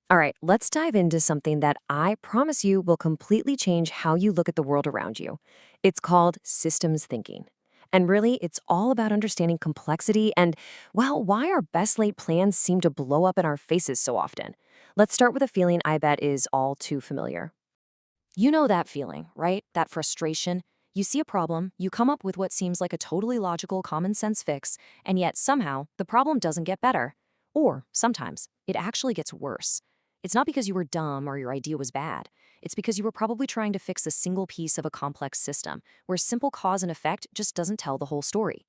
All right, let's dive into something that I promise you will completely change how you look at the world around you. It's called systems thinking. And really, it's all about understanding complexity and, well, why our best laid plans seem to blow up in our faces so often. Let's start with a feeling I bet is all too familiar. You know that feeling, right? That frustration. You see a problem, you come up with what seems like a totally logical, common sense fix, and yet somehow the problem doesn't get better. Or sometimes it actually gets worse. It's not because you were dumb or your idea was bad. It's because you were probably trying to fix a single piece of a complex system where simple cause and effect just doesn't tell the whole story.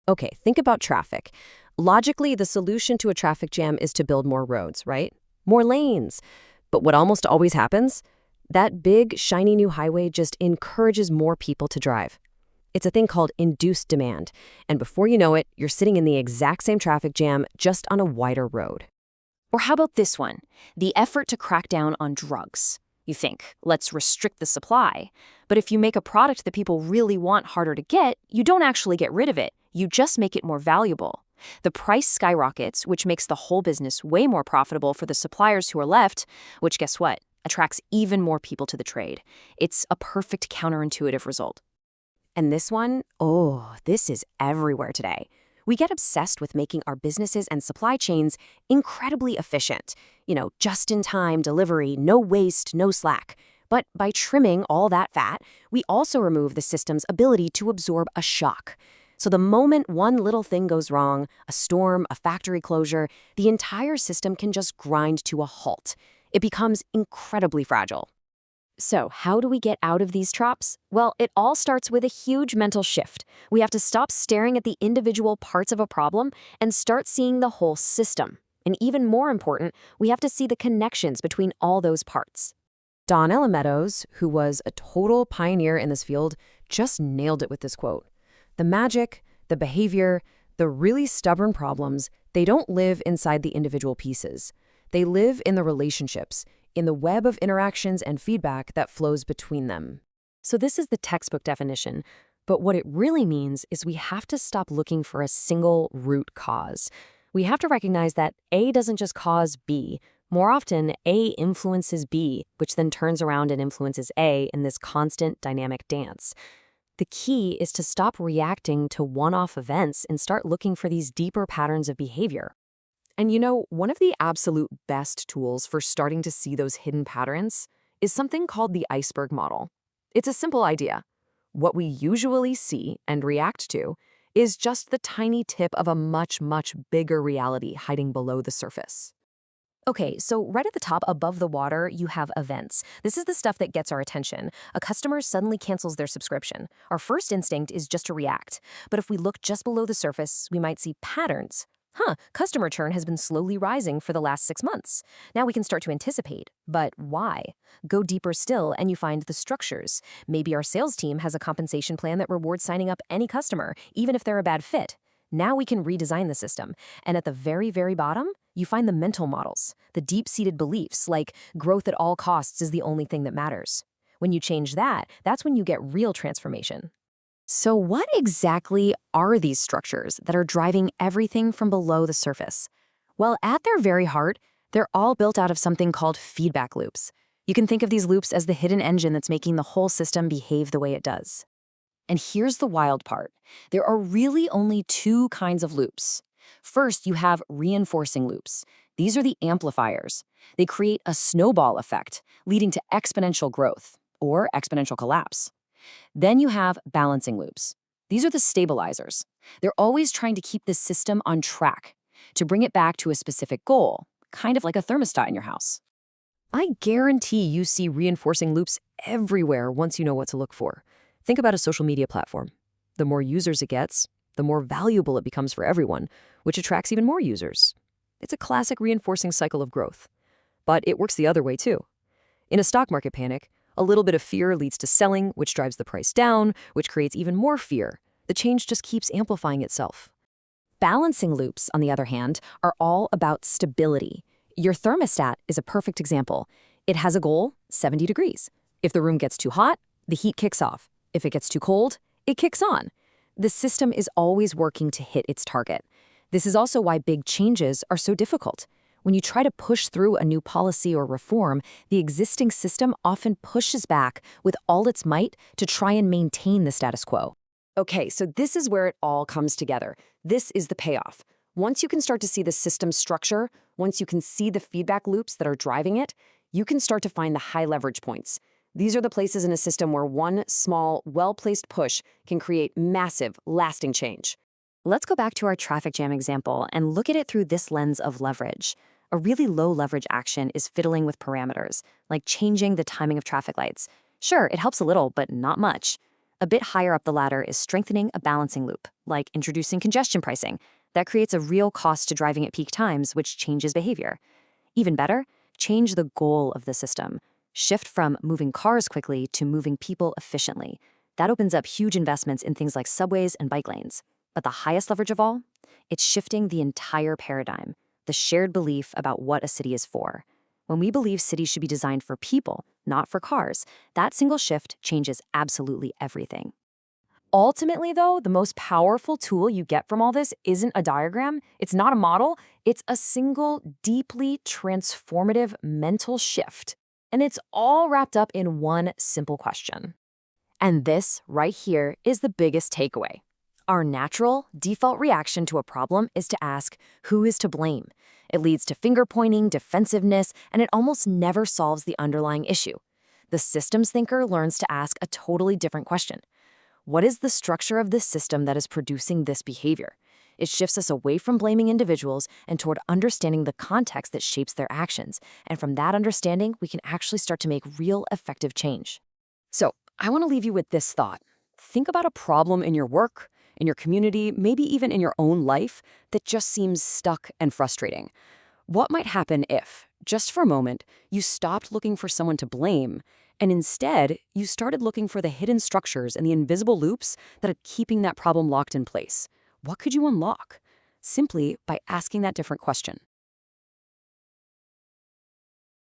Okay, think about traffic. Logically, the solution to a traffic jam is to build more roads, right? More lanes. But what almost always happens? That big, shiny new highway just encourages more people to drive. It's a thing called induced demand. And before you know it, you're sitting in the exact same traffic jam, just on a wider road. Or how about this one? The effort to crack down on drugs. You think, let's restrict the supply. But if you make a product that people really want harder to get, you don't actually get rid of it. You just make it more valuable. The price skyrockets, which makes the whole business way more profitable for the suppliers who are left, which guess what? Attracts even more people to the trade. It's a perfect counterintuitive result. And this one, oh, this is everywhere today. We get obsessed with making our businesses and supply chains incredibly efficient. Just-in-time delivery, no waste, no slack. But by trimming all that fat, we also remove the system's ability to absorb a shock. So the moment one little thing goes wrong, a storm, a factory closure, the entire system can just grind to a halt. It becomes incredibly fragile. So, how do we get out of these traps? Well, it all starts with a huge mental shift. We have to stop staring at the individual parts of a problem and start seeing the whole system. And even more important, we have to see the connections between all those parts. Donella Meadows, who was a total pioneer in this field, just nailed it with this quote. The magic, the behavior, the really stubborn problems, they don't live inside the individual pieces. They live in the relationships, in the web of interactions and feedback that flows between them. So, this is the textbook definition. But what it really means is we have to stop looking for a single root cause. We have to recognize that A doesn't just cause B. More often, A influences B, which then turns around and influences A in this constant dynamic dance. The key is to stop reacting to one-off events and start looking for these deeper patterns of behavior. And one of the absolute best tools for starting to see those hidden patterns is something called the iceberg model. It's a simple idea. What we usually see and react to is just the tiny tip of a much, much bigger reality hiding below the surface. Okay, so right at the top above the water, you have events. This is the stuff that gets our attention. A customer suddenly cancels their subscription. Our first instinct is just to react. But if we look just below the surface, we might see patterns. Customer churn has been slowly rising for the last 6 months. Now we can start to anticipate. But why? Go deeper still and you find the structures. Maybe our sales team has a compensation plan that rewards signing up any customer, even if they're a bad fit. Now we can redesign the system. And at the very, very bottom, you find the mental models, the deep-seated beliefs like growth at all costs is the only thing that matters. When you change that, that's when you get real transformation. So what exactly are these structures that are driving everything from below the surface? Well, at their very heart, they're all built out of something called feedback loops. You can think of these loops as the hidden engine that's making the whole system behave the way it does. And here's the wild part. There are really only two kinds of loops. First, you have reinforcing loops. These are the amplifiers. They create a snowball effect, leading to exponential growth or exponential collapse. Then you have balancing loops. These are the stabilizers. They're always trying to keep the system on track, to bring it back to a specific goal, kind of like a thermostat in your house. I guarantee you see reinforcing loops everywhere once you know what to look for. Think about a social media platform. The more users it gets, the more valuable it becomes for everyone, which attracts even more users. It's a classic reinforcing cycle of growth. But it works the other way too. In a stock market panic, a little bit of fear leads to selling, which drives the price down, which creates even more fear. The change just keeps amplifying itself. Balancing loops, on the other hand, are all about stability. Your thermostat is a perfect example. It has a goal, 70 degrees. If the room gets too hot, the heat kicks off. If it gets too cold, it kicks on. The system is always working to hit its target. This is also why big changes are so difficult. When you try to push through a new policy or reform, the existing system often pushes back with all its might to try and maintain the status quo. Okay, so this is where it all comes together. This is the payoff. Once you can start to see the system structure, once you can see the feedback loops that are driving it, you can start to find the high leverage points. These are the places in a system where one small, well-placed push can create massive, lasting change. Let's go back to our traffic jam example and look at it through this lens of leverage. A really low leverage action is fiddling with parameters, like changing the timing of traffic lights. Sure, it helps a little, but not much. A bit higher up the ladder is strengthening a balancing loop, like introducing congestion pricing. That creates a real cost to driving at peak times, which changes behavior. Even better, change the goal of the system. Shift from moving cars quickly to moving people efficiently. That opens up huge investments in things like subways and bike lanes. But the highest leverage of all? It's shifting the entire paradigm, the shared belief about what a city is for. When we believe cities should be designed for people, not for cars, that single shift changes absolutely everything. Ultimately, though, the most powerful tool you get from all this isn't a diagram, it's not a model, it's a single, deeply transformative mental shift. And it's all wrapped up in one simple question. And this, right here, is the biggest takeaway. Our natural, default reaction to a problem is to ask, who is to blame? It leads to finger-pointing, defensiveness, and it almost never solves the underlying issue. The systems thinker learns to ask a totally different question. What is the structure of this system that is producing this behavior? It shifts us away from blaming individuals and toward understanding the context that shapes their actions. And from that understanding, we can actually start to make real effective change. So, I want to leave you with this thought. Think about a problem in your work, in your community, maybe even in your own life that just seems stuck and frustrating. What might happen if, just for a moment, you stopped looking for someone to blame and instead you started looking for the hidden structures and the invisible loops that are keeping that problem locked in place? What could you unlock? Simply by asking that different question.